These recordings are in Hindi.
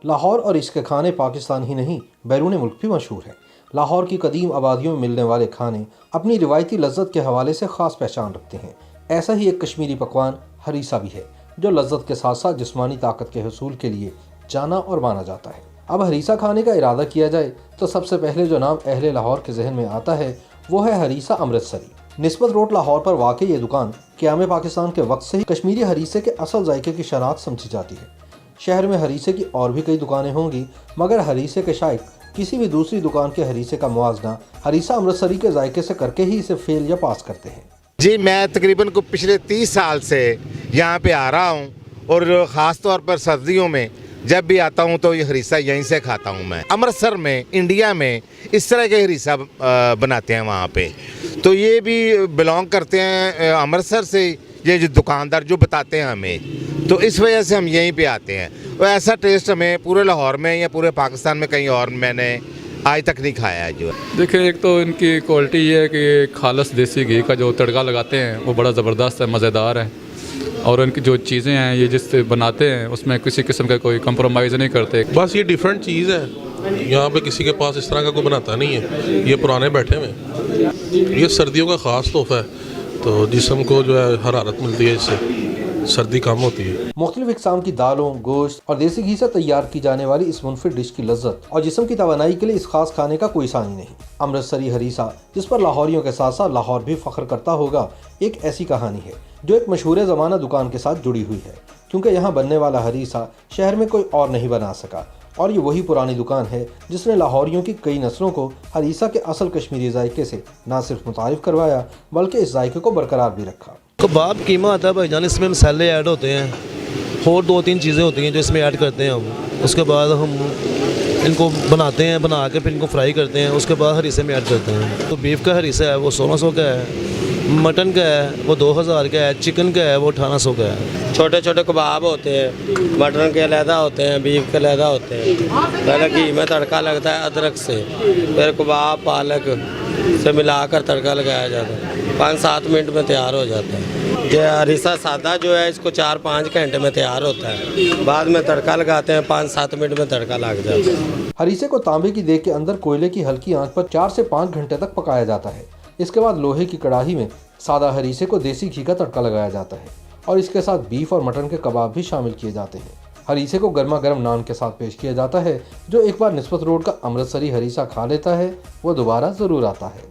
लाहौर और इसके खाने पाकिस्तान ही नहीं बैरून मुल्क भी मशहूर हैं। लाहौर की कदीम आबादियों में मिलने वाले खाने अपनी रिवायती लज्जत के हवाले से ख़ास पहचान रखते हैं। ऐसा ही एक कश्मीरी पकवान हरीसा भी है, जो लज्जत के साथ साथ जिस्मानी ताकत के हसूल के लिए जाना और माना जाता है। अब हरीसा खाने का इरादा किया जाए तो सबसे पहले जो नाम अहले लाहौर के जहन में आता है वो है हरीसा अमृतसरी। निस्बत रोड लाहौर पर वाक़ई ये दुकान क़याम पाकिस्तान के वक्त से ही कश्मीरी हरीसे के असल जायके की शनाख्त समझी जाती है। शहर में हरीसे की और भी कई दुकानें होंगी, मगर हरीसे के शायक किसी भी दूसरी दुकान के हरीसे का मुआवजा हरीसा अमृतसरी के जायके से करके ही इसे फेल या पास करते हैं। जी, मैं तकरीबन को पिछले 30 साल से यहाँ पे आ रहा हूँ और ख़ास तौर पर सर्दियों में जब भी आता हूँ तो ये हरीसा यहीं से खाता हूँ। मैं अमृतसर में, इंडिया में इस तरह के हरीसा बनाते हैं वहाँ पे, तो ये भी बिलोंग करते हैं अमृतसर से। ये जो दुकानदार जो बताते हैं हमें, तो इस वजह से हम यहीं पे आते हैं। और ऐसा टेस्ट हमें पूरे लाहौर में या पूरे पाकिस्तान में कहीं और मैंने आज तक नहीं खाया है। जो देखिए, एक तो इनकी क्वालिटी ये है कि खालस देसी घी का जो तड़का लगाते हैं वो बड़ा ज़बरदस्त है, मज़ेदार है। और उनकी जो चीज़ें हैं ये जिससे बनाते हैं उसमें किसी किस्म का कोई कंप्रोमाइज़ नहीं करते। बस ये डिफरेंट चीज़ है, यहाँ पे किसी के पास इस तरह का कोई बनाता नहीं है। ये पुराने बैठे हुए, ये सर्दियों का ख़ास तोहफ़ा है, तो जिस्म को जो है हरारत मिलती है, इससे सर्दी कम होती है। मुख्तलिफ इक़साम की दालों, गोश्त और देसी घी से तैयार की जाने वाली इस मुनफिद डिश की लज्जत और जिस्म की तवानाई के लिए इस खास खाने का कोई सानी नहीं। अमृतसरी हरीसा, जिस पर लाहौरियों के साथ साथ लाहौर भी फख्र करता होगा, एक ऐसी कहानी है जो एक मशहूर ज़माना दुकान के साथ जुड़ी हुई है, क्योंकि यहाँ बनने वाला हरीसा शहर में कोई और नहीं बना सका। और ये वही पुरानी दुकान है जिसने लाहौरियों की कई नस्लों को हरीसा के असल कश्मीरी जायके से न सिर्फ मुतारिफ करवाया, बल्कि इस जायके को बरकरार भी रखा। कबाब कीमा आता है भाईजान, इसमें मसाले ऐड होते हैं और 2-3 चीज़ें होती हैं जो इसमें ऐड करते हैं हम। उसके बाद हम इनको बनाते हैं, बना के फिर इनको फ्राई करते हैं, उसके बाद हरीसे में ऐड करते हैं। तो बीफ का हरीसा है वो 1600 का है, मटन का है वो 2000 का है, चिकन का है वो 1800 का है। छोटे छोटे कबाब होते हैं, मटन के अलहदा होते हैं, बीफ के अलहदा होते हैं। पहले घी में तड़का लगता है अदरक से, फिर कबाब पालक से मिलाकर तड़का लगाया जाता है। 5-7 मिनट में तैयार हो जाता है। ये हरीसा सादा जो है इसको 4-5 घंटे में तैयार होता है, बाद में तड़का लगाते हैं, 5-7 मिनट में तड़का लग जाता है। हरीसे को तांबे की देग के अंदर कोयले की हल्की आंच पर 4 से 5 घंटे तक पकाया जाता है। इसके बाद लोहे की कड़ाही में सादा हरीसे को देसी घी का तड़का लगाया जाता है और इसके साथ बीफ और मटन के कबाब भी शामिल किए जाते हैं। हरीसे को गर्मा गर्म नान के साथ पेश किया जाता है। जो एक बार निस्बत रोड का अमृतसरी हरीसा खा लेता है वो दोबारा जरूर आता है।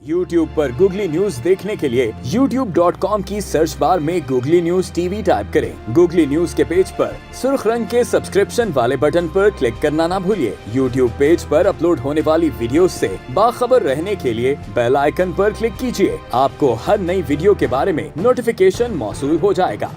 YouTube पर गूगली न्यूज देखने के लिए youtube.com की सर्च बार में गूगली न्यूज टीवी टाइप करें। गूगली न्यूज के पेज पर सुर्ख रंग के सब्सक्रिप्शन वाले बटन पर क्लिक करना ना भूलिए। YouTube पेज पर अपलोड होने वाली वीडियोस से बाखबर रहने के लिए बेल आइकन पर क्लिक कीजिए। आपको हर नई वीडियो के बारे में नोटिफिकेशन मौसूल हो जाएगा।